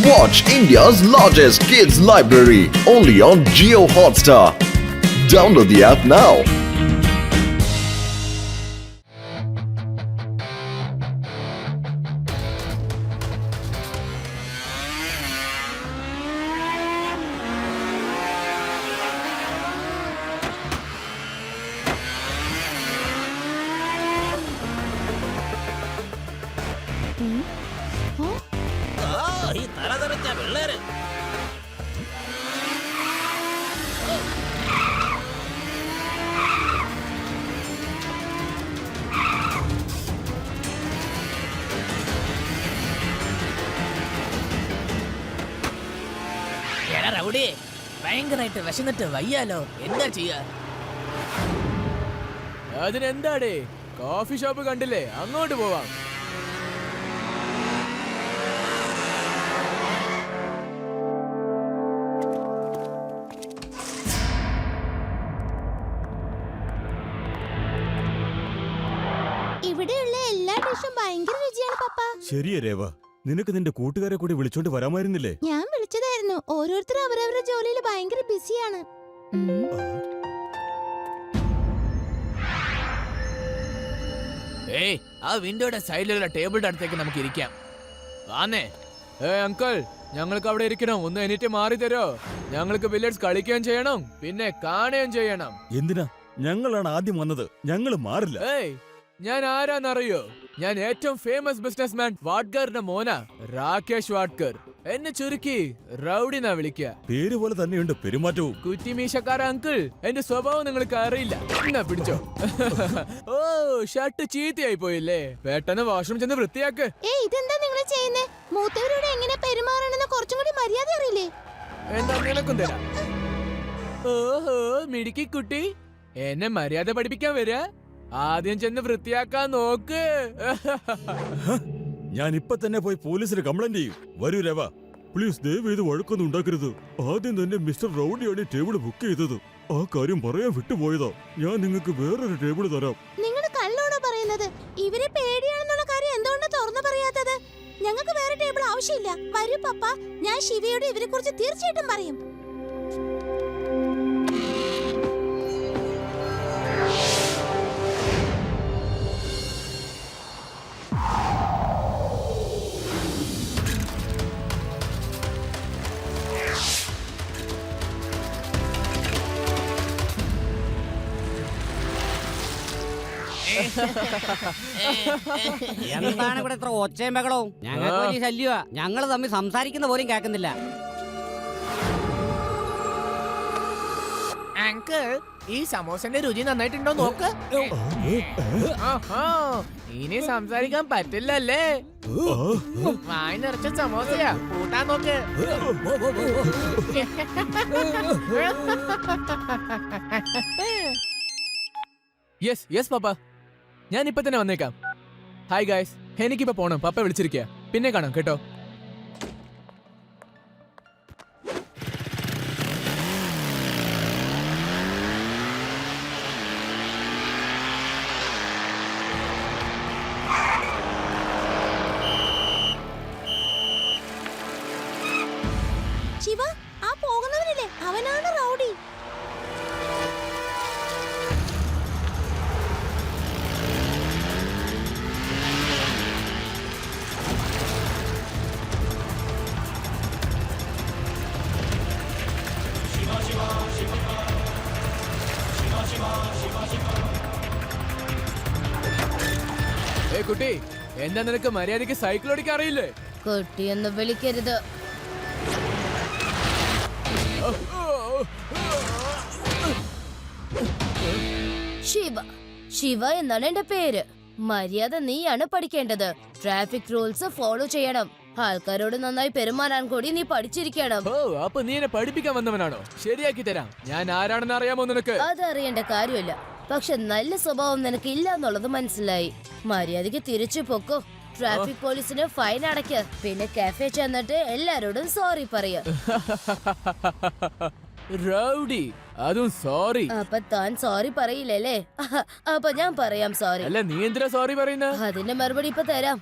Watch India's largest kids library only on Jio Hotstar. Download the app now. ഈ തലതെറിച്ച പിള്ളേര് എടാ rowdy, ഭയങ്കരമായിട്ട് വിശന്നിട്ട് വയ്യാലോ, എന്താ ചെയ്യാ? അതിനെന്താടേ, കോഫി ഷോപ്പ് കണ്ടില്ലേ, അങ്ങോട്ട് പോവാം. ഇവിടെയുള്ള എല്ലാ ഡിഷും ഭയങ്കര രുചിയാണ് പപ്പ. ശരിയാ രേവ, നിനക്ക് നിന്റെ കൂട്ടുകാരെ കൂടി വിളിച്ചോണ്ട് വരാമായിരുന്നില്ലേ? ഞാൻ വിളിച്ചതായിരുന്നു. ഓരോരുത്തരും അവരവരുടെ ജോലിയിൽ ഭയങ്കര ബിസിയാണ്. ഏയ്, ആ വിൻഡോയുടെ സൈഡിലുള്ള ടേബിളിന്റെ അടുത്തേക്ക് നമുക്ക് ഇരിക്കാം. ആന്നേ. അങ്കിൾ, ഞങ്ങൾക്ക് അവിടെ ഇരിക്കണം. ഒന്ന് എണീറ്റ് മാറി തരോ? ഞങ്ങൾക്ക് ബില്ലിയർഡ്സ് കളിക്കുകയും ചെയ്യണം, പിന്നെ കാണുകയും ചെയ്യണം. എന്തിനാ? ഞങ്ങളാണ് ആദ്യം വന്നത്, ഞങ്ങൾ മാറില്ല. ഏയ്, ഞാൻ ആരാന്നറിയോ? ഞാൻ ഏറ്റവും ഫേമസ് ബിസിനസ്മാൻ വാഡ്കറിന്റെ മോനാ, രാകേഷ് വാഡ്കർ. എന്നെ ചുരുക്കി റൗഡി എന്നാ വിളിക്ക. പേര് പോലെ തന്നെയുണ്ട് പെരുമാറ്റവും. കുറ്റിമീശക്കാര അങ്കിൾ, എന്റെ സ്വഭാവം നിങ്ങൾക്ക് അറിയില്ല. എന്നാ പിടിച്ചോ. ഓ, ഷർട്ട് ചീത്തയായി പോയില്ലേ? പെട്ടെന്ന് വാഷ്റൂം ചെന്ന് വൃത്തിയാക്ക്. ഇതെന്താ നിങ്ങൾ ചെയ്യുന്നേ? മൂത്തവരോട് എങ്ങനെ പെരുമാറണമെന്ന് കുറച്ചും കൂടി മര്യാദ അറിയില്ലേ? എന്താ നിനക്കും തരാം. ഓഹോ, മിടുക്കി കുട്ടി, എന്നെ മര്യാദ പഠിപ്പിക്കാൻ വരാ? ആദ്യം ചെന്ന് വൃത്തിയാക്കാൻ നോക്ക്. ഞാൻ ഇപ്പൊ തന്നെ പോയി പോലീസിന് കംപ്ലൈന്റ് ചെയ്യും. വരൂ രേവ, പ്ലീസ് ദയവ് ഇത് വഴക്കൊന്നും ഉണ്ടാക്കരുത്. ആദ്യം തന്നെ മിസ്റ്റർ റൗഡിയാണ് ടേബിൾ ബുക്ക് ചെയ്തത്. ആ കാര്യം പറയാൻ വിട്ടുപോയതാ. ഞാൻ നിങ്ങൾക്ക് വേറൊരു ടേബിൾ തരാം. നിങ്ങൾ കള്ളോണോ പറയുന്നത്? ഇവരെ പേടിയാണെന്നുള്ള കാര്യം എന്തുകൊണ്ടാ തുറന്നു പറയാത്തത്? ഞങ്ങൾക്ക് വേറെ ടേബിൾ ആവശ്യമില്ല. വരൂ പപ്പ, ഞാൻ ശിവയോട് ഇവരെ കുറിച്ച് തീർച്ചയായിട്ടും പറയും. എന്താണ് ഇവിടെ ഇത്ര ഒച്ചയും ബഹളവും? ഞങ്ങൾക്ക് വലിയ ശല്യമാ. ഞങ്ങൾ തമ്മിൽ സംസാരിക്കുന്ന പോലും കേൾക്കുന്നില്ല. അങ്കിൾ, ഈ സമോസന്റെ രുചി നന്നായിട്ടുണ്ടോ നോക്ക്. ഇനി സംസാരിക്കാൻ പറ്റില്ലല്ലേ? വായി നിറച്ച സമോസയാ, കൂട്ടാൻ നോക്ക്. യെസ് യെസ് പപ്പ, ഞാൻ ഇപ്പൊ തന്നെ വന്നേക്കാം. ഹായ് ഗായ്സ്, എനിക്കിപ്പോ പോണം. പപ്പ വിളിച്ചിരിക്കുക. പിന്നെ കാണാം കേട്ടോ. ശിവ, ആ പോകുന്നവരില്ലേ, അവനാണ് റൗഡി. ഏ കുട്ടി, എന്താ നിനക്ക് മര്യാദയ്ക്ക് സൈക്കിൾ ഓടിക്കാൻ അറിയില്ലേ? കുട്ടിയൊന്ന് വിളിക്കരുത്. ശിവ, ശിവ എന്നാണ് എന്റെ പേര്. മര്യാദ നീയാണ് പഠിക്കേണ്ടത്. ട്രാഫിക് റൂൾസ് ഫോളോ ചെയ്യണം. ആൾക്കാരോട് നന്നായി പെരുമാറാൻ കൂടി നീ പഠിച്ചിരിക്കണം. ഓ, അപ്പൊ നീ എന്നെ പഠിപ്പിക്കാൻ വന്നവനാണോ? ശരിയാക്കി തരാം. ഞാൻ ആരാണെന്ന് അറിയാമോ നിനക്ക്? അതറിയേണ്ട കാര്യമില്ല. പക്ഷെ നല്ല സ്വഭാവം നിനക്ക് ഇല്ല എന്നുള്ളത് മനസ്സിലായി. മര്യാദക്ക് തിരിച്ചു പൊക്കോ. ട്രാഫിക് പോലീസിന് ഫൈൻ അടയ്ക്ക്. പിന്നെ കാഫേ ചെന്നിട്ട് എല്ലാരോടും സോറി പറയാ. റൗഡി, അതും സോറി. അപ്പൊ താൻ സോറി പറയില്ലല്ലേ? അപ്പൊ ഞാൻ പറയാം സോറി. അല്ല, നീ എന്തിനാ സോറി പറയുന്നത്? അതിന്റെ മറുപടി ഇപ്പൊ തരാം.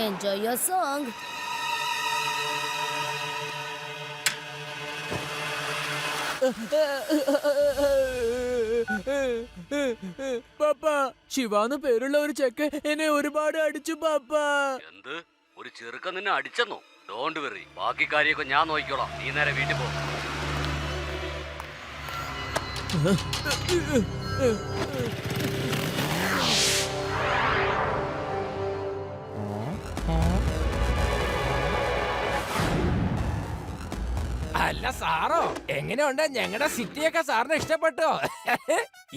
Enjoy your song. പാപ്പ, ശിവാന്ന് പേരുള്ള ഒരു ചെക്ക് എന്നെ ഒരുപാട് അടിച്ചു പാപ്പ. എന്ത്? ഒരു ചെറുക്കൻ നിന്നെ അടിച്ചെന്നോ? ഡോണ്ട് വെറി, ബാക്കി കാര്യമൊക്കെ ഞാൻ നോക്കിക്കോളാം. നീ നേരെ വീട്ടിൽ പോ. അല്ല സാറോ, എങ്ങനെയുണ്ട് ഞങ്ങളുടെ സിറ്റിയൊക്കെ സാറിന് ഇഷ്ടപ്പെട്ടോ?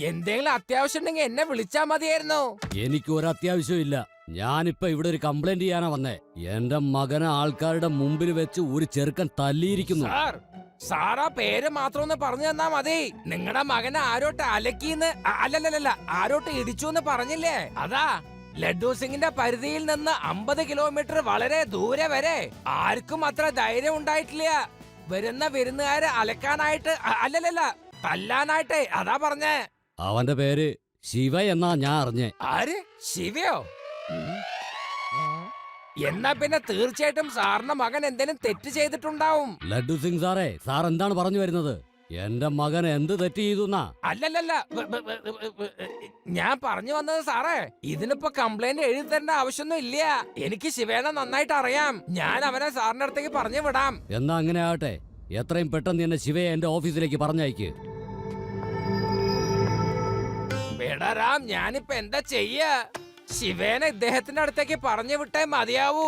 എന്തെങ്കിലും അത്യാവശ്യം ഉണ്ടെങ്കിൽ എന്നെ വിളിച്ചാ മതിയായിരുന്നു. എനിക്ക് ഒരു അത്യാവശ്യം ഇല്ല. ഞാനിപ്പോ ഇവിടെ ഒരു കംപ്ലൈന്റ് ചെയ്യാനാ വന്നേ. എന്റെ മകനെ ആൾക്കാരുടെ മുമ്പിൽ വെച്ച് ഒരു ചെറുക്കൻ തല്ലിയിരിക്കുന്നു. സാറാ പേര് മാത്രം ഒന്ന് പറഞ്ഞു തന്നാ മതി. നിങ്ങളുടെ മകനെ ആരോട്ട് അലക്കീന്ന് അല്ലല്ലല്ല ആരോട്ട് ഇടിച്ചു എന്ന് പറഞ്ഞില്ലേ? അതാ ലഡ്ഡു സിംഗിന്റെ പരിധിയിൽ നിന്ന് 50 കിലോമീറ്റർ വളരെ ദൂരെ വരെ ആർക്കും അത്ര ധൈര്യം ഉണ്ടായിട്ടില്ല. വരുന്ന വിരുന്നുകാര് അലക്കാനായിട്ട് അല്ലല്ലല്ല തല്ലാനായിട്ട്. അതാ പറഞ്ഞേ. അവന്റെ പേര് ശിവ എന്നാ ഞാൻ അറിഞ്ഞേ. ആര്? ശിവയോ? എന്നാ പിന്നെ തീർച്ചയായിട്ടും സാറിന്റെ മകൻ എന്തെങ്കിലും തെറ്റ് ചെയ്തിട്ടുണ്ടാവും. ലഡ്ഡു സിംഗ് സാറേ, സാർ എന്താണ് പറഞ്ഞു വരുന്നത്? എന്റെ മകൻ എന്ത് തെറ്റ് ചെയ്തു? അല്ലല്ലല്ല ഞാൻ പറഞ്ഞു വന്നത് സാറേ, ഇതിനിപ്പോ കംപ്ലൈന്റ് എഴുതി തരേണ്ട ആവശ്യമൊന്നും ഇല്ല. എനിക്ക് ശിവേനെ നന്നായിട്ട് അറിയാം. ഞാൻ അവനെ സാറിന്റെ അടുത്തേക്ക് പറഞ്ഞു വിടാം. എന്നാ അങ്ങനെ ആവട്ടെ. എത്രയും പെട്ടെന്ന് എന്നെ ശിവയെ എന്റെ ഓഫീസിലേക്ക് പറഞ്ഞയക്ക്. വിടരാം, ഞാനിപ്പോ എന്താ ചെയ്യാ? ശിവേനെ ഇദ്ദേഹത്തിന്റെ അടുത്തേക്ക് പറഞ്ഞു വിട്ടേ മതിയാവൂ.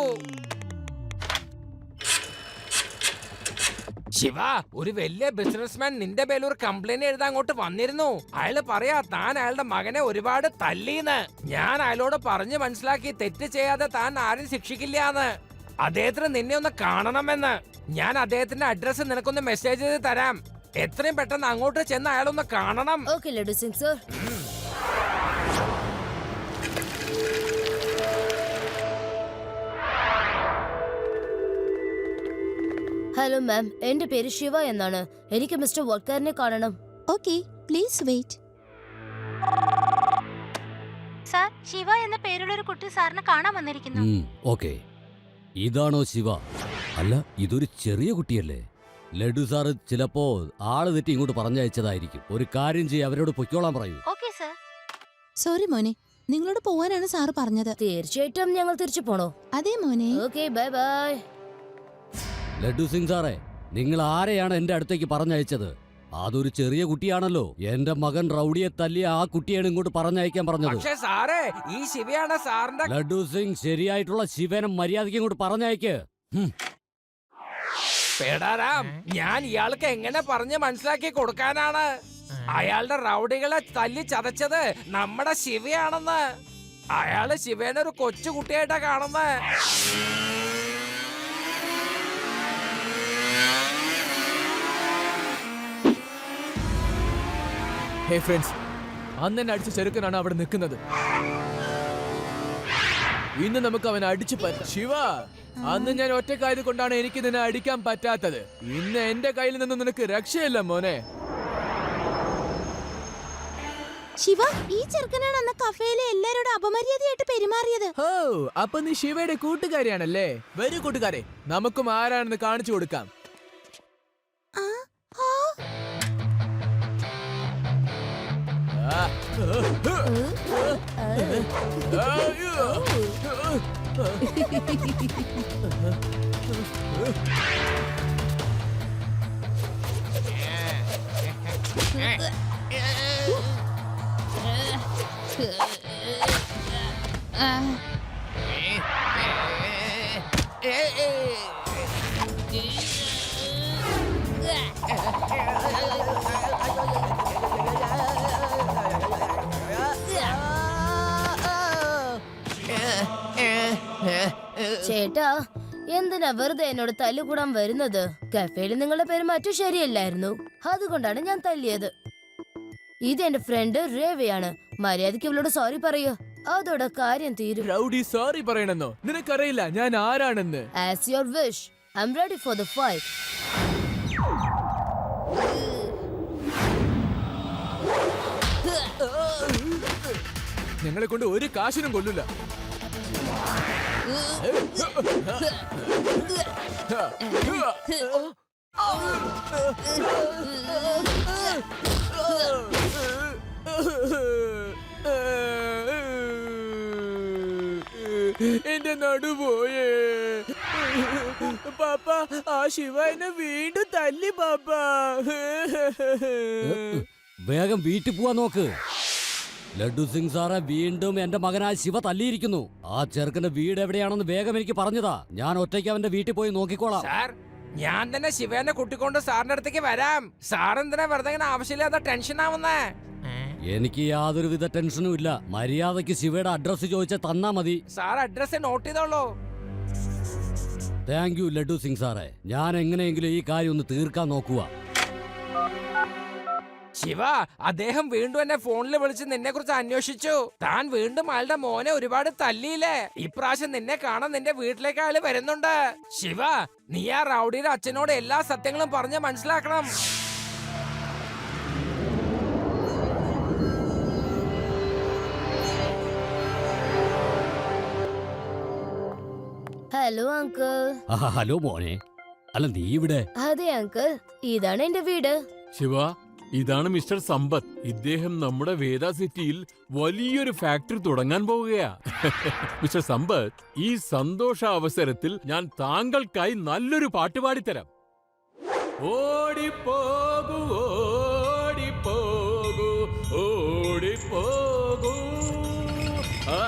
ശിവ, ഒരു വലിയ ബിസിനസ്മാൻ നിന്റെ പേരിൽ ഒരു കംപ്ലൈന്റ് എഴുതാൻ അങ്ങോട്ട് വന്നിരുന്നു. അയാള് പറയാ താൻ അയാളുടെ മകനെ ഒരുപാട് തല്ലീന്ന്. ഞാൻ അയാളോട് പറഞ്ഞു മനസ്സിലാക്കി തെറ്റ് ചെയ്യാതെ താൻ ആരും ശിക്ഷിക്കില്ലാന്ന്. അദ്ദേഹത്തിന് നിന്നെ ഒന്ന് കാണണമെന്ന്. ഞാൻ അദ്ദേഹത്തിന്റെ അഡ്രസ് നിനക്കൊന്ന് മെസ്സേജ് ചെയ്ത് തരാം. എത്രയും പെട്ടെന്ന് അങ്ങോട്ട് ചെന്ന് അയാളൊന്ന് കാണണം. Okay, Laddu Singh sir. Hello ma'am, എന്റെ പേര് ശിവ എന്നാണ്. എനിക്ക് മിസ്റ്റർ വോൾക്കറിനെ കാണണം. Okay, please wait. Sir, Shiva എന്ന പേരുള്ള ഒരു കുട്ടി സാറിനെ കാണാൻ വന്നിരിക്കുന്നു. ഓക്കെ, ഇതാണോ ശിവ? അല്ല, ഇതൊരു ചെറിയ കുട്ടിയല്ലേ? ലഡു സാറ് ചിലപ്പോ ആള് തെറ്റി ഇങ്ങോട്ട് പറഞ്ഞയച്ചതായിരിക്കും. ഒരു കാര്യം ചെയ്യ, അവരോട് പൊയ്ക്കോളാൻ പറയൂ. Okay sir. സോറി മോനെ, നിങ്ങളോട് പോവാനാണ് സാറ് പറഞ്ഞത്. തീർച്ചയായിട്ടും ഞങ്ങൾ തിരിച്ചു പോണോ? അതെ മോനെ. Okay, bye bye. Laddu Singh സാറേ, നിങ്ങൾ ആരെയാണ് എന്റെ അടുത്തേക്ക് പറഞ്ഞയച്ചത്? അതൊരു ചെറിയ കുട്ടിയാണല്ലോ. എന്റെ മകൻ റൗഡിയെ തല്ലി ആ കുട്ടിയാണ് ഇങ്ങോട്ട് പറഞ്ഞയക്കാൻ പറഞ്ഞത്. പക്ഷേ സാറേ, ഈ ശിവയാണ് സാറിന്റെ. ലഡു സിംഗ്, ശരിയായിട്ടുള്ള ശിവനെ മര്യാദയ്ക്ക് ഇങ്ങോട്ട് പറഞ്ഞയക്ക്. പേടാറാം, ഞാൻ ഇയാൾക്ക് എങ്ങനെ പറഞ്ഞ് മനസ്സിലാക്കി കൊടുക്കാനാണ്? അയാളുടെ റൗഡികളെ തല്ലി ചതച്ചത് നമ്മുടെ ശിവയാണെന്ന്. അയാള് ശിവേനെ ഒരു കൊച്ചു കുട്ടിയായിട്ടാ കാണുന്നത്. ഹേ ഫ്രണ്ട്സ്, അന്ന് എന്നെ അടിച്ച ചെറുക്കനാണ് അവിടെ നിൽക്കുന്നത്. ഇന്ന് നമുക്ക് അവനെ അടിച്ചു ശിവ, അന്ന് ഞാൻ ഒറ്റക്കായത് കൊണ്ടാണ് എനിക്ക് നിന്നെ അടിക്കാൻ പറ്റാത്തത്. ഇന്ന് എന്റെ കയ്യിൽ നിന്ന് നിനക്ക് രക്ഷയില്ല മോനെ. ശിവ, ഈ ചെറുക്കനാണ് അന്ന് കഫേയിലെ എല്ലാരോടും അപമര്യാദയായിട്ട് പെരുമാറിയത്. ഓ, അപ്പൊ നീ ശിവയുടെ കൂട്ടുകാരിയാണല്ലേ? വരൂ കൂട്ടുകാരെ, നമുക്കും ആരാണെന്ന് കാണിച്ചു കൊടുക്കാം. ചേട്ടാ, എന്തിനാ വെറുതെ എന്നോട് തല്ലുകൂടാൻ വരുന്നത്? കഫേയിൽ നിങ്ങളുടെ പെരുമാറ്റം ശരിയല്ലായിരുന്നു, അതുകൊണ്ടാണ് ഞാൻ തല്ലിയത്. ഇത് എന്റെ ഫ്രണ്ട് രേവയാണ്. മര്യാദയ്ക്ക് ഇവളോട് സോറി പറയൂ, അതോടെ കാര്യം തീരും. റൗഡി സോറി പറയണെന്നോ? നിനക്കറിയില്ല ഞാൻ ആരാണെന്ന്. As your wish, I am ready for the fight. ഞങ്ങളെ കൊണ്ട് ഒരു കാശിനും കൊല്ലില്ല. എന്റെ നടുപോയേ പാപ്പ. ആ ശിവ എന്നെ വീണ്ടും തല്ലി പാപ്പ. വേഗം വീട്ടിൽ പോവാൻ നോക്ക്. ലഡ്ഡു സിംഗ് സാറെ വീണ്ടും എന്റെ മകനായ ശിവ തല്ലിയിരിക്കുന്നു. ആ ചെറുക്കന്റെ വീട് എവിടെയാണെന്ന് വേഗം എനിക്ക് പറഞ്ഞതാ. ഞാൻ ഒറ്റയ്ക്ക് അവന്റെ വീട്ടിൽ പോയി നോക്കിക്കോളാം. സാർ, ഞാൻ തന്നെ ശിവേനെ കൂട്ടിക്കൊണ്ട് സാറിന്റെ അടുത്തേക്ക് വരാം. സാർ എന്തിനാ വെറുതെ ഇങ്ങനെ ആവശ്യമില്ലാത്ത ടെൻഷൻ ആവുന്നേ? എനിക്ക് യാതൊരുവിധ ടെൻഷനും ഇല്ല. മര്യാദയ്ക്ക് ശിവയുടെ അഡ്രസ് ചോദിച്ച തന്നാ മതി. സാർ അഡ്രസ് നോട്ട് ചെയ്തോളൂ. താങ്ക് യു ലഡ്ഡു സിംഗ് സാറേ. ഞാൻ എങ്ങനെയെങ്കിലും ഈ കാര്യം ഒന്ന് തീർക്കാൻ നോക്കുക. ശിവ, അദ്ദേഹം വീണ്ടും എന്നെ ഫോണിൽ വിളിച്ച് നിന്നെ കുറിച്ച് അന്വേഷിച്ചു. താൻ വീണ്ടും അയാളുടെ മോനെ ഒരുപാട് തല്ലിയില്ലേ? ഇപ്രാവശ്യം നിന്നെ കാണാൻ നിന്റെ വീട്ടിലേക്ക് അയാൾ വരുന്നുണ്ട്. ശിവ, നീ ആ റൗഡിയുടെ അച്ഛനോട് എല്ലാ സത്യങ്ങളും പറഞ്ഞ് മനസ്സിലാക്കണം. Hello uncle. ഹലോ മോനെ. അല്ല നീ ഇവിടെ? അതെ അങ്കിൾ, ഇതാണ് എന്റെ വീട്. ശിവ, ഇതാണ് മിസ്റ്റർ സമ്പത്ത്. ഇദ്ദേഹം നമ്മുടെ വേദ സിറ്റിയിൽ വലിയൊരു ഫാക്ടറി തുടങ്ങാൻ പോവുകയാ. മിസ്റ്റർ സമ്പത്ത്, ഈ സന്തോഷ അവസരത്തിൽ ഞാൻ താങ്കൾക്കായി നല്ലൊരു പാട്ട് പാടിത്തരാം. ഓടിപ്പോകൂ ഓടിപ്പോകൂ ഓടിപ്പോകൂ ആ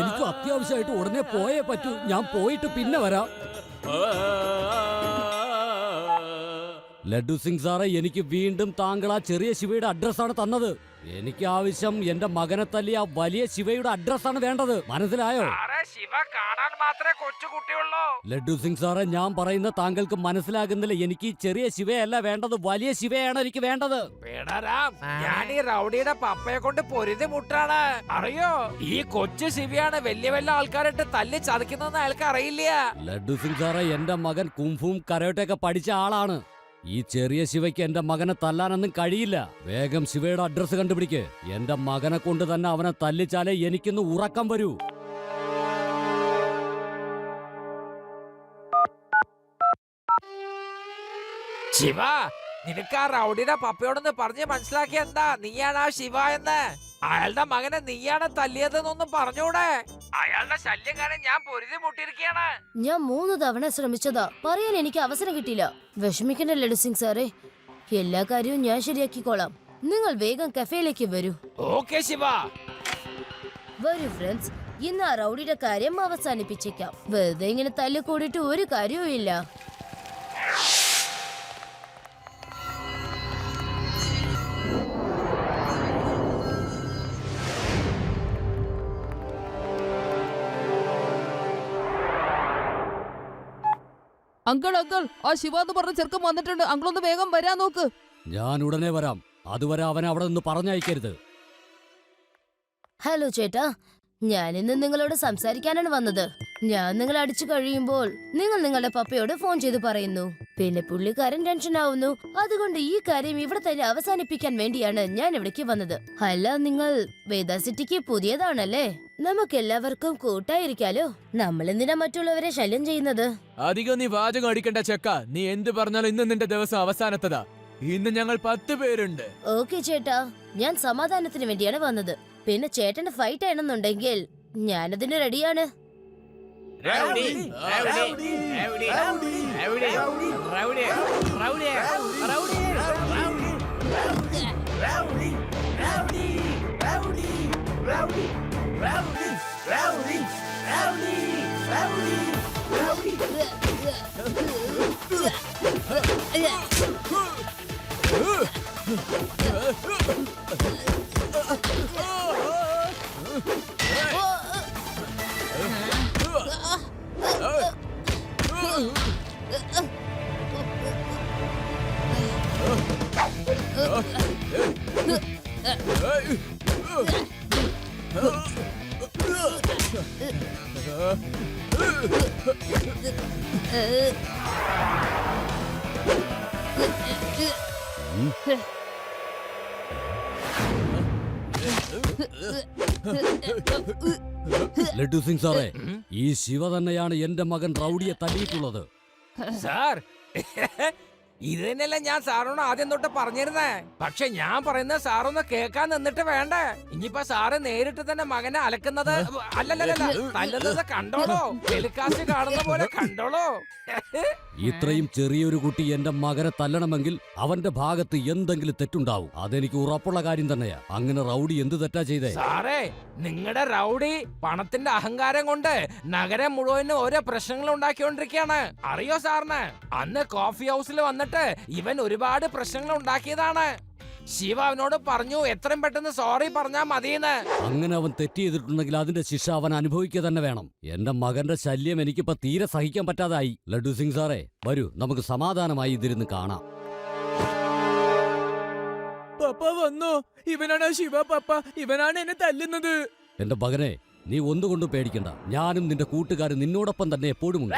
എനിക്ക് അത്യാവശ്യമായിട്ട് ഉടനെ പോയേ പറ്റൂ. ഞാൻ പോയിട്ട് പിന്നെ വരാം. ലഡ്ഡു സിംഗ് സാറേ, എനിക്ക് വീണ്ടും താങ്കൾ ആ ചെറിയ ശിവയുടെ അഡ്രസ്സാണ് തന്നത്. എനിക്ക് ആവശ്യം എന്റെ മകനെ തല്ലി ആ വലിയ ശിവയുടെ അഡ്രസ്സാണ് വേണ്ടത്. മനസ്സിലായോ? ശിവ കാണാൻ മാത്രമേ കൊച്ചുകുട്ടിയുള്ളൂ. ലഡ്ഡു സിംഗ് സാറേ, ഞാൻ പറയുന്ന താങ്കൾക്ക് മനസ്സിലാകുന്നില്ല. എനിക്ക് ഈ ചെറിയ ശിവയല്ല വേണ്ടത്, വലിയ ശിവയാണ് എനിക്ക് വേണ്ടത്. ഞാൻ ഈ റൗഡിയുടെ പപ്പയെ കൊണ്ട് പൊരുതി മുട്ടാണ്. അറിയോ, ഈ കൊച്ചു ശിവയാണ് വലിയ വലിയ ആൾക്കാരായിട്ട് തല്ലി ചതക്കുന്നതെന്ന് അയാൾക്ക് അറിയില്ല. ലഡ്ഡു സിംഗ് സാറേ, എന്റെ മകൻ കുംഫും കരാട്ടെയൊക്കെ പഠിച്ച ആളാണ്. ഈ ചെറിയ ശിവയ്ക്ക് എന്റെ മകനെ തല്ലാനൊന്നും കഴിയില്ല. വേഗം ശിവയുടെ അഡ്രസ് കണ്ടുപിടിക്ക്. എന്റെ മകനെ കൊണ്ട് തന്നെ അവനെ തല്ലിച്ചാലേ എനിക്കിന്ന് ഉറക്കം വരൂ. ശിവ, നിനക്ക് ആ റൗഡിയുടെ പപ്പയോടൊന്ന് പറഞ്ഞ് മനസ്സിലാക്കി എന്താ നീയാണ് ആ ശിവ എന്ന്? അയാളുടെ മകനെ നീയാണ് തല്ലിയതെന്നൊന്നും പറഞ്ഞൂടെ? അയാളുടെ ശല്യം കാരണം ഞാൻ പൊരുതി മുട്ടിയിരിക്കുകയാണ്. ഞാൻ 3 തവണ ശ്രമിച്ചതാ, പറയാൻ എനിക്ക് അവസരം കിട്ടിയില്ല. വിഷമിക്കണ്ട ലഡു സിംഗ് സാറേ, എല്ലാ കാര്യവും ഞാൻ ശരിയാക്കിക്കോളാം. നിങ്ങൾ വേഗം കഫേയിലേക്ക് വരൂ. ഓക്കെ ശിവ. വരൂ ഫ്രണ്ട്സ്, ഇന്ന് ആ റൗഡിയുടെ കാര്യം അവസാനിപ്പിച്ചേക്കാം. വെറുതെ ഇങ്ങനെ തല്ല് കൂടിയിട്ട് ഒരു കാര്യവും ഇല്ല. അങ്കിൾ അങ്കിൾ, ആ ശിവ എന്ന് പറഞ്ഞ ചെറുക്കൻ വന്നിട്ടുണ്ട്. അങ്കിൾ ഒന്ന് വേഗം വരാൻ നോക്ക്. ഞാൻ ഉടനെ വരാം. അതുവരെ അവനെ അവിടെ നിന്ന് പറഞ്ഞയക്കരുത്. ഹലോ ചേട്ടാ, ഞാനിന്ന് നിങ്ങളോട് സംസാരിക്കാനാണ് വന്നത്. ഞാൻ നിങ്ങൾ അടിച്ചു കഴിയുമ്പോൾ നിങ്ങൾ നിങ്ങളുടെ പപ്പയോട് ഫോൺ ചെയ്ത് പറയുന്നു. പിന്നെ പുള്ളിക്കാരൻ ടെൻഷൻ ആവുന്നു. അതുകൊണ്ട് ഈ കാര്യം ഇവിടെ തന്നെ അവസാനിപ്പിക്കാൻ വേണ്ടിയാണ് ഞാൻ ഇവിടേക്ക് വന്നത്. അല്ല, നിങ്ങൾ വേദ സിറ്റിക്ക് പുതിയതാണല്ലേ? നമുക്ക് എല്ലാവർക്കും കൂട്ടായിരിക്കാലോ. നമ്മൾ എന്തിനാ മറ്റുള്ളവരെ ശല്യം ചെയ്യുന്നത്? അധികം നീ വാചകം അടിക്കണ്ട ചെക്ക. നീ എന്ത് പറഞ്ഞാലും ഇന്ന് നിന്റെ ദിവസം അവസാനത്തതാ. ഇന്ന് ഞങ്ങൾ 10 പേരുണ്ട്. ഓക്കെ ചേട്ടാ, ഞാൻ സമാധാനത്തിന് വേണ്ടിയാണ് വന്നത്. പിന്നെ ചേട്ടന് ഫൈറ്റ് ചെയ്യണമെന്നുണ്ടെങ്കിൽ ഞാനതിന് റെഡിയാണ്. ലഡ്ഡു സിംഗ് സാറേ, ഈ ശിവ തന്നെയാണ് എന്റെ മകൻ റൗഡിയെ തല്ലിയിട്ടുള്ളത്. സാർ ഇത് തന്നെയല്ല ഞാൻ സാറിനോട് ആദ്യം തൊട്ട് പറഞ്ഞിരുന്നേ. പക്ഷെ ഞാൻ പറയുന്നത് സാറൊന്ന് കേൾക്കാൻ നിന്നിട്ട് വേണ്ടേ. ഇനിയിപ്പോ സാറ് നേരിട്ട് തന്നെ മകനെ അലക്കുന്നത് അല്ലല്ലല്ല തല്ലുന്നത് കണ്ടോളോ. ടെലികാസ്റ്റ് കാണുന്ന പോലെ കണ്ടോളോ. ഇത്രയും ചെറിയൊരു കുട്ടി എന്റെ മകനെ തല്ലണമെങ്കിൽ അവന്റെ ഭാഗത്ത് എന്തെങ്കിലും തെറ്റുണ്ടാവും. അതെനിക്ക് ഉറപ്പുള്ള കാര്യം തന്നെയാ. അങ്ങനെ റൗഡി എന്ത് തെറ്റാ ചെയ്തേ? സാറേ, നിങ്ങളുടെ റൗഡി പണത്തിന്റെ അഹങ്കാരം കൊണ്ട് നഗരം മുഴുവനും ഓരോ പ്രശ്നങ്ങൾ ഉണ്ടാക്കിക്കൊണ്ടിരിക്കുകയാണ്. അറിയോ സാറിന്? അന്ന് കോഫി ഹൗസിൽ വന്നിട്ട് ഇവൻ ഒരുപാട് പ്രശ്നങ്ങൾ ഉണ്ടാക്കിയതാണ്. ശിവ അവനോട് പറഞ്ഞു എത്രയും പെട്ടെന്ന് സോറി പറഞ്ഞാ മതിയെന്ന്. അങ്ങനെ അവൻ തെറ്റ് ചെയ്തിട്ടുണ്ടെങ്കിൽ അതിന്റെ ശിക്ഷ അവൻ അനുഭവിക്കുക തന്നെ വേണം. എന്റെ മകന്റെ ശല്യം എനിക്കിപ്പോ തീരെ സഹിക്കാൻ പറ്റാതായി. ലഡ്ഡു സിംഗ് സാറേ, വരൂ, നമുക്ക് സമാധാനമായി ഇതിരുന്ന് കാണാം. പപ്പ വന്നോ? ഇവനാണ് ശിവ പപ്പ. ഇവനാണ് എന്നെ തല്ലുന്നത്. എന്റെ മകനെ, നീ ഒന്നുകൊണ്ടും പേടിക്കണ്ട. ഞാനും നിന്റെ കൂട്ടുകാരും നിന്നോടൊപ്പം തന്നെ എപ്പോഴും ഉണ്ട്.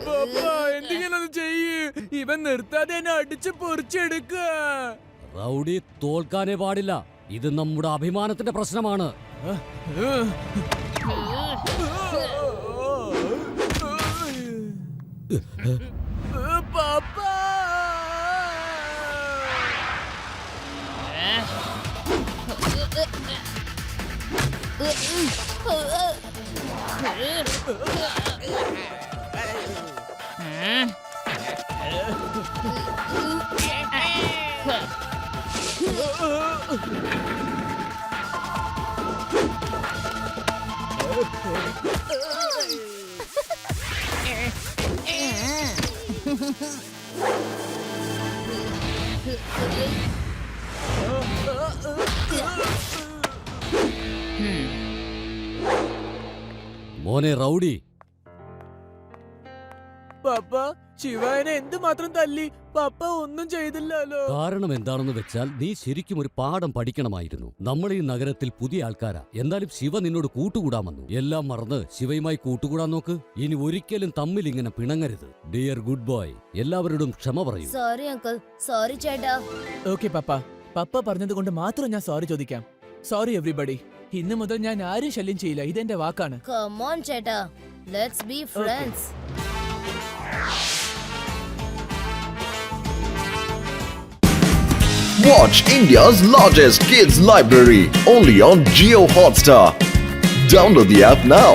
പപ്പ എന്തെങ്കിലും ഒന്ന് ചെയ്യ്. ഇവൻ നിർത്താതെ എന്നെ അടിച്ച് പൊറിച്ചെടുക്ക. റൗഡി തോൽക്കാനേ പാടില്ല. ഇത് നമ്മുടെ അഭിമാനത്തിന്റെ പ്രശ്നമാണ്. പപ്പ മോനെ റൗഡി, പപ്പ ശിവനെ എന്തുമാത്രം തല്ലി? പപ്പ ഒന്നും ചെയ്തില്ലല്ലോ. കാരണം എന്താണെന്ന് വെച്ചാൽ നീ ശരിക്കും ഒരു പാഠം പഠിക്കണമായിരുന്നു. നമ്മൾ ഈ നഗരത്തിൽ പുതിയ ആൾക്കാരാ. എന്നാലും ശിവ നിന്നോട് കൂട്ടുകൂടാമെന്നു. എല്ലാം മറന്ന് ശിവയുമായി കൂട്ടുകൂടാൻ നോക്ക്. ഇനി ഒരിക്കലും തമ്മിൽ ഇങ്ങനെ പിണങ്ങരുത്. ഡിയർ ഗുഡ് ബോയ്, എല്ലാവരോടും ക്ഷമ പറയൂ. സോറി അങ്കിൾ, സോറി ചേട്ടാ. ഓക്കെ പപ്പ. പപ്പ പറഞ്ഞത് കൊണ്ട് മാത്രം ഞാൻ സോറി ചോദിക്കാം. Sorry everybody. ഇന്ന് മുതൽ ഞാൻ ആരും ശല്യം ചെയ്യില്ല. ഇതെന്റെ വാക്കാണ്. Come on ചേട്ടാ, let's be friends. Watch India's largest kids library only on Jio Hotstar. Download the app now.